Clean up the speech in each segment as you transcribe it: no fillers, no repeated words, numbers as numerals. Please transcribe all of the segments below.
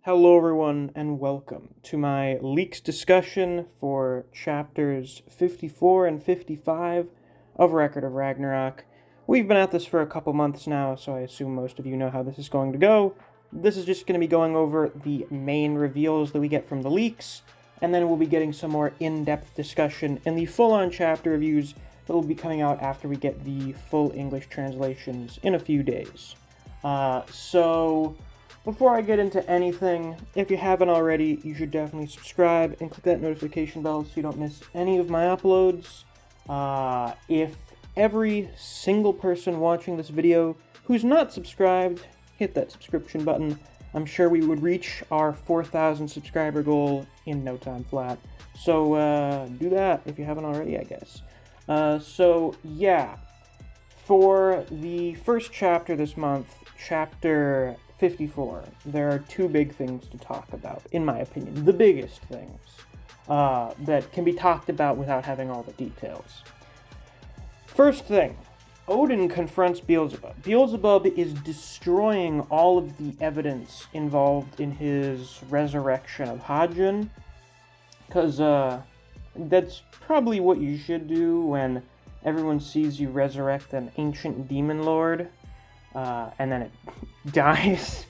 Hello, everyone, and welcome to my leaks discussion for chapters 54 and 55 of Record of Ragnarok. We've been at this for a couple months now, so I assume most of you know how this is going to go. This is just going to be going over the main reveals that we get from the leaks, and then we'll be getting some more in-depth discussion in the full-on chapter reviews that will be coming out after we get the full English translations in a few days. Before I get into anything, if you haven't already, you should definitely subscribe and click that notification bell so you don't miss any of my uploads. If every single person watching this video who's not subscribed, hit that subscription button, I'm sure we would reach our 4,000 subscriber goal in no time flat. So, do that if you haven't already, I guess. For the first chapter this month, chapter 54, there are two big things to talk about, in my opinion. The biggest things that can be talked about without having all the details. First thing, Odin confronts Beelzebub. Beelzebub is destroying all of the evidence involved in his resurrection of Hadjin, because that's probably what you should do when everyone sees you resurrect an ancient demon lord, and then it dies.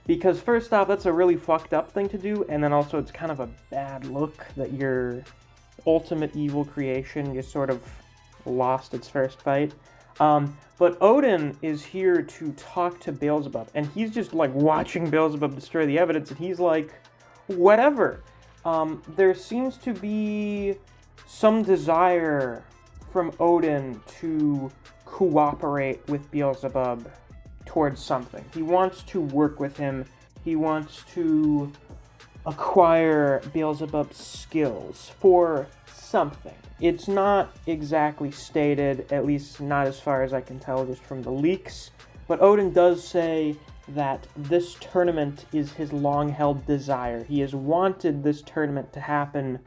Because first off, that's a really fucked up thing to do, and then also it's kind of a bad look that your ultimate evil creation just sort of lost its first fight. But Odin is here to talk to Beelzebub, and he's just like watching Beelzebub destroy the evidence, and he's like, whatever. There seems to be some desire from Odin to cooperate with Beelzebub towards something. He wants to work with him. He wants to acquire Beelzebub's skills for something. It's not exactly stated, at least not as far as I can tell just from the leaks, but Odin does say that this tournament is his long-held desire. He has wanted this tournament to happen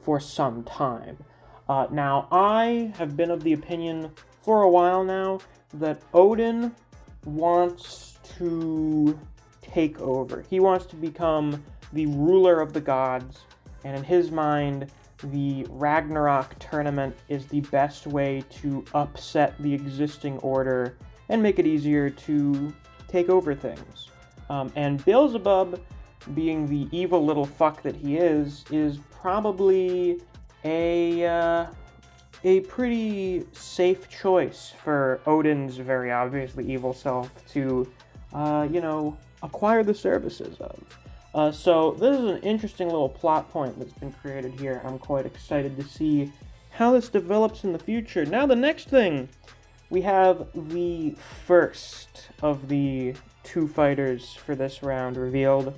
for some time. Now, I have been of the opinion for a while now that Odin wants to take over. He wants to become the ruler of the gods, and in his mind, the Ragnarok tournament is the best way to upset the existing order and make it easier to take over things. And Beelzebub, being the evil little fuck that he is probably a pretty safe choice for Odin's very obviously evil self to, acquire the services of. So this is an interesting little plot point that's been created here. I'm quite excited to see how this develops in the future. Now the next thing, we have the first of the two fighters for this round revealed.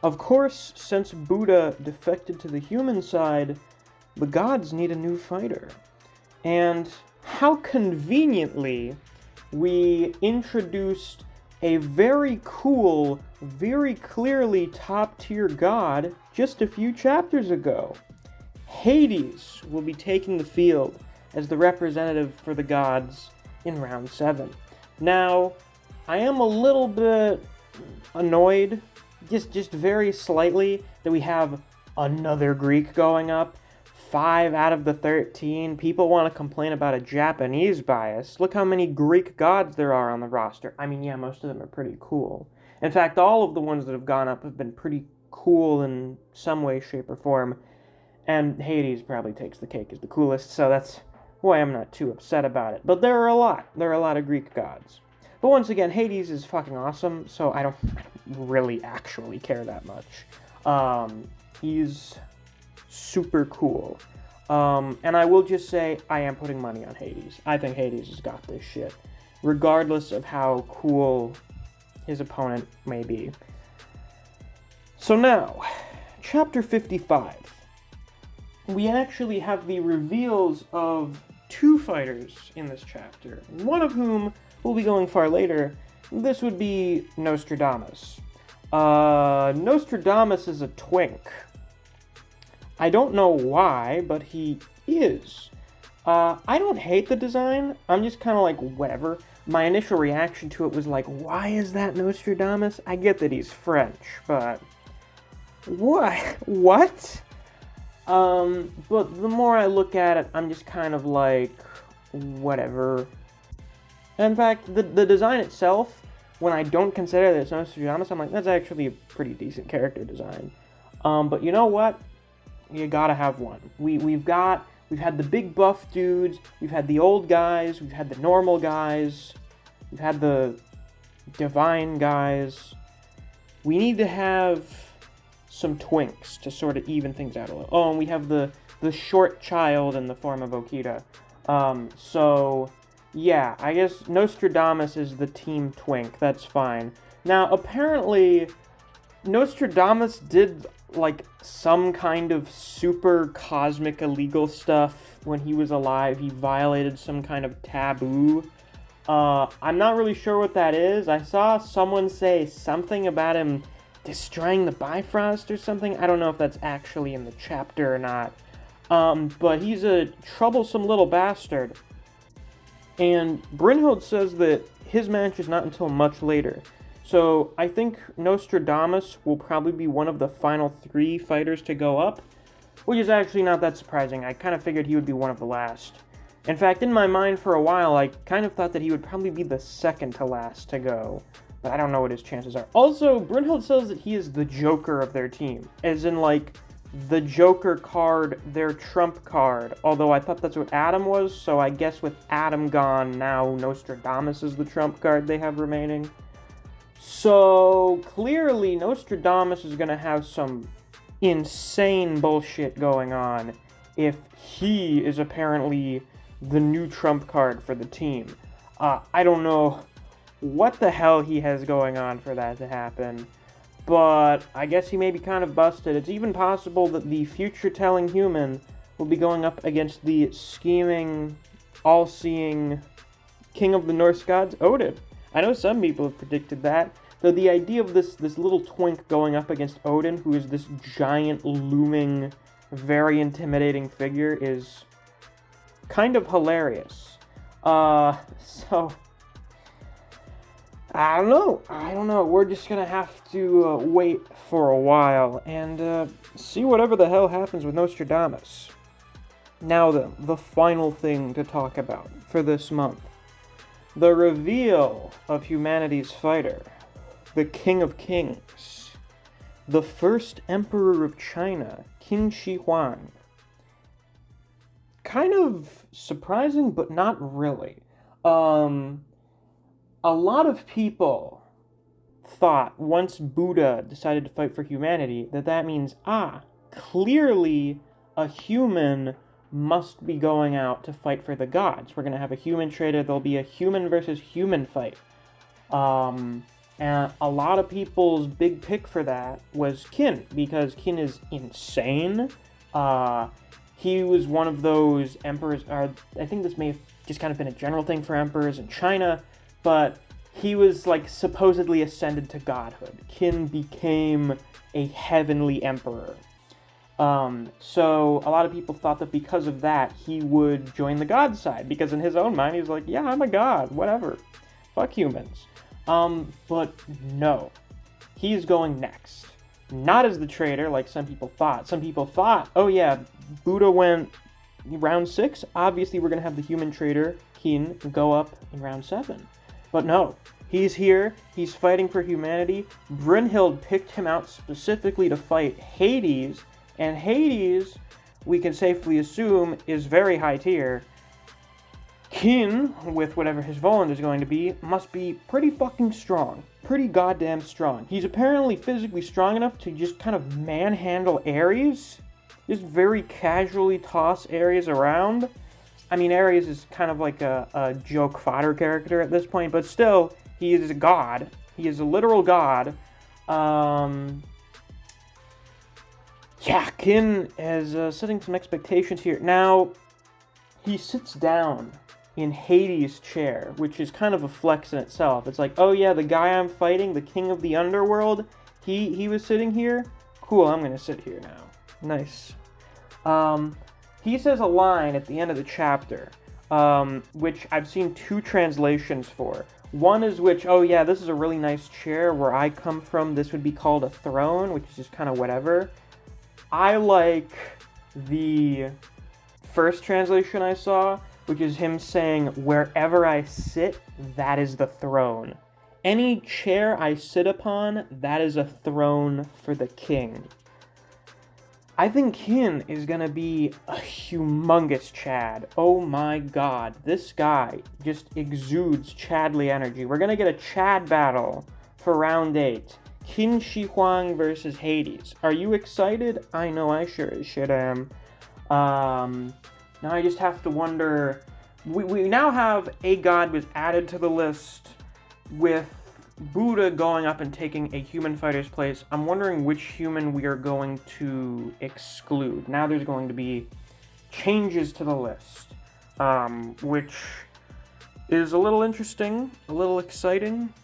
Of course, since Buddha defected to the human side, the gods need a new fighter. And how conveniently we introduced a very cool, very clearly top-tier god just a few chapters ago. Hades will be taking the field as the representative for the gods in round 7. Now, I am a little bit annoyed, just very slightly, that we have another Greek going up. 5 out of the 13. People want to complain about a Japanese bias. Look how many Greek gods there are on the roster. I mean, yeah, most of them are pretty cool. In fact, all of the ones that have gone up have been pretty cool in some way, shape, or form. And Hades probably takes the cake as the coolest, so that's why I'm not too upset about it. But there are a lot. There are a lot of Greek gods. But once again, Hades is fucking awesome, so I don't really actually care that much. He's super cool. And I will just say, I am putting money on Hades. I think Hades has got this shit, regardless of how cool his opponent may be. So now, chapter 55. We actually have the reveals of 2 fighters in this chapter, one of whom will be going far later. This would be Nostradamus. Nostradamus is a twink. I don't know why, but he is. I don't hate the design. I'm just kind of like, whatever. my initial reaction to it was like, why is that Nostradamus? I get that he's French, but what? What? But the more I look at it, I'm just kind of like, whatever. In fact, the design itself, when I don't consider that it's Nostradamus, I'm like, that's actually a pretty decent character design. But you know what? You gotta have one. We've had the big buff dudes, we've had the old guys, we've had the normal guys, we've had the divine guys. We need to have some twinks to sort of even things out a little. Oh, and we have the short child in the form of Okita. So, yeah, I guess Nostradamus is the team twink, that's fine. Now, apparently, Nostradamus did, like, some kind of super cosmic illegal stuff when he was alive. He violated some kind of taboo. I'm not really sure what that is. I saw someone say something about him destroying the Bifrost or something. I don't know if that's actually in the chapter or not. But he's a troublesome little bastard. And Brynhild says that his match is not until much later. So I think Nostradamus will probably be one of the final 3 fighters to go up, which is actually not that surprising. I kind of figured he would be one of the last. In fact, in my mind for a while, I kind of thought that he would probably be the second to last to go, but I don't know what his chances are. Also, Brynhild says that he is the Joker of their team, as in, like, the Joker card, their trump card, although I thought that's what Adam was, so I guess with Adam gone, now Nostradamus is the trump card they have remaining. So, clearly, Nostradamus is going to have some insane bullshit going on if he is apparently the new trump card for the team. I don't know what the hell he has going on for that to happen, but I guess he may be kind of busted. It's even possible that the future-telling human will be going up against the scheming, all-seeing king of the Norse gods, Odin. I know some people have predicted that, though the idea of this little twink going up against Odin, who is this giant, looming, very intimidating figure, is kind of hilarious. So, I don't know. We're just gonna have to wait for a while and see whatever the hell happens with Nostradamus. Now then, the final thing to talk about for this month. The reveal of humanity's fighter, the King of Kings, the first Emperor of China, Qin Shi Huang. Kind of surprising, but not really. A lot of people thought once Buddha decided to fight for humanity that means, clearly a human must be going out to fight for the gods. We're going to have a human trader. There'll be a human versus human fight. And a lot of people's big pick for that was Qin, because Qin is insane. He was one of those emperors, I think this may have just kind of been a general thing for emperors in China, but he was, like, supposedly ascended to godhood. Qin became a heavenly emperor. So a lot of people thought that because of that, he would join the god side, because in his own mind, he was like, yeah, I'm a god, whatever. Fuck humans. But no. He's going next. Not as the traitor, like some people thought. Some people thought, oh yeah, Buddha went round 6, obviously we're going to have the human trader, Qin, go up in round 7. But no. He's here, he's fighting for humanity. Brynhild picked him out specifically to fight Hades, and Hades, we can safely assume, is very high tier. Qin, with whatever his Voland is going to be, must be pretty fucking strong. Pretty goddamn strong. He's apparently physically strong enough to just kind of manhandle Ares. Just very casually toss Ares around. I mean, Ares is kind of like a joke fodder character at this point, but still, he is a god. He is a literal god. Yeah, Qin is setting some expectations here. Now, he sits down in Hades' chair, which is kind of a flex in itself. It's like, oh yeah, the guy I'm fighting, the king of the underworld, he was sitting here? Cool, I'm gonna sit here now. Nice. He says a line at the end of the chapter. which I've seen two translations for. One is which, oh yeah, this is a really nice chair. Where I come from, this would be called a throne, which is just kind of whatever. I like the first translation I saw, which is him saying, wherever I sit, that is the throne. Any chair I sit upon, that is a throne for the king. I think Kin is going to be a humongous Chad. Oh my god, this guy just exudes Chadly energy. We're going to get a Chad battle for round 8. Qin Shi Huang versus Hades. Are you excited? I know I sure as shit am. Now I just have to wonder... We now have a god was added to the list with Buddha going up and taking a human fighter's place. I'm wondering which human we are going to exclude. Now there's going to be changes to the list, which is a little interesting, a little exciting.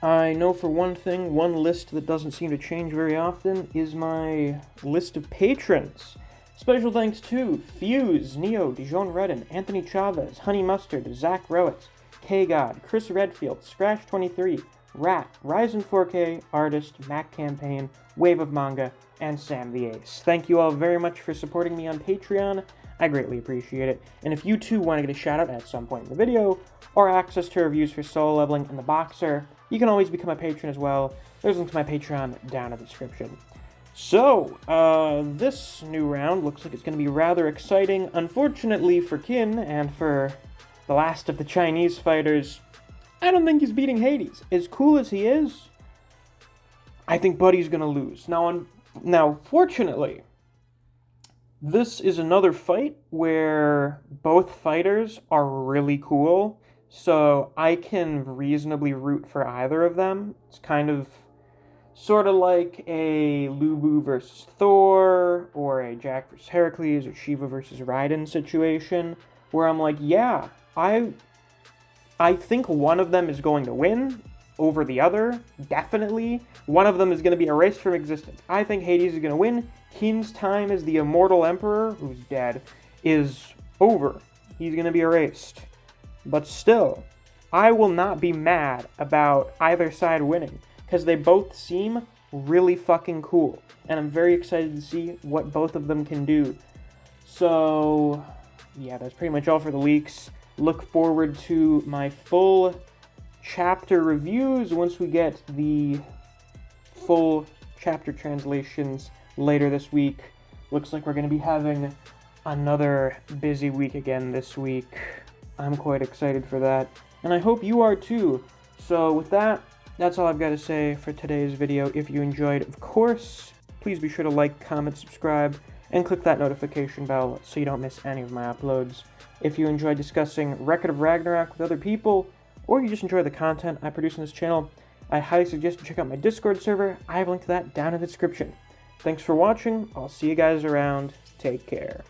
I know for one thing, one list that doesn't seem to change very often is my list of patrons. Special thanks to Fuse, Neo, Dijon Redden, Anthony Chavez, Honey Mustard, Zach Rowitz, K-God, Chris Redfield, Scratch23, Rat, Ryzen 4K, Artist, Mac Campaign, Wave of Manga, and Sam the Ace. Thank you all very much for supporting me on Patreon. I greatly appreciate it. And if you too want to get a shout out at some point in the video, or access to reviews for Solo Leveling and The Boxer, you can always become a patron as well. There's a link to my Patreon down in the description. So, this new round looks like it's going to be rather exciting. Unfortunately for Kin and for the last of the Chinese fighters, I don't think he's beating Hades. As cool as he is, I think Buddy's gonna lose. Now, fortunately, this is another fight where both fighters are really cool, so I can reasonably root for either of them. It's kind of sort of like a Lubu versus Thor, or a Jack versus Heracles, or Shiva versus Raiden situation, where I'm like, yeah, I think one of them is going to win over the other, definitely. One of them is going to be erased from existence. I think Hades is going to win. Kin's time as the immortal emperor, who's dead, is over. He's going to be erased. But still, I will not be mad about either side winning, because they both seem really fucking cool. And I'm very excited to see what both of them can do. So, yeah, that's pretty much all for the leaks. Look forward to my full chapter reviews once we get the full chapter translations later this week. Looks like we're going to be having another busy week again this week. I'm quite excited for that, and I hope you are too. So with that, that's all I've got to say for today's video. If you enjoyed, of course, please be sure to like, comment, subscribe, and click that notification bell so you don't miss any of my uploads. If you enjoy discussing Record of Ragnarok with other people, or you just enjoy the content I produce on this channel, I highly suggest you check out my Discord server. I have a link to that down in the description. Thanks for watching. I'll see you guys around. Take care.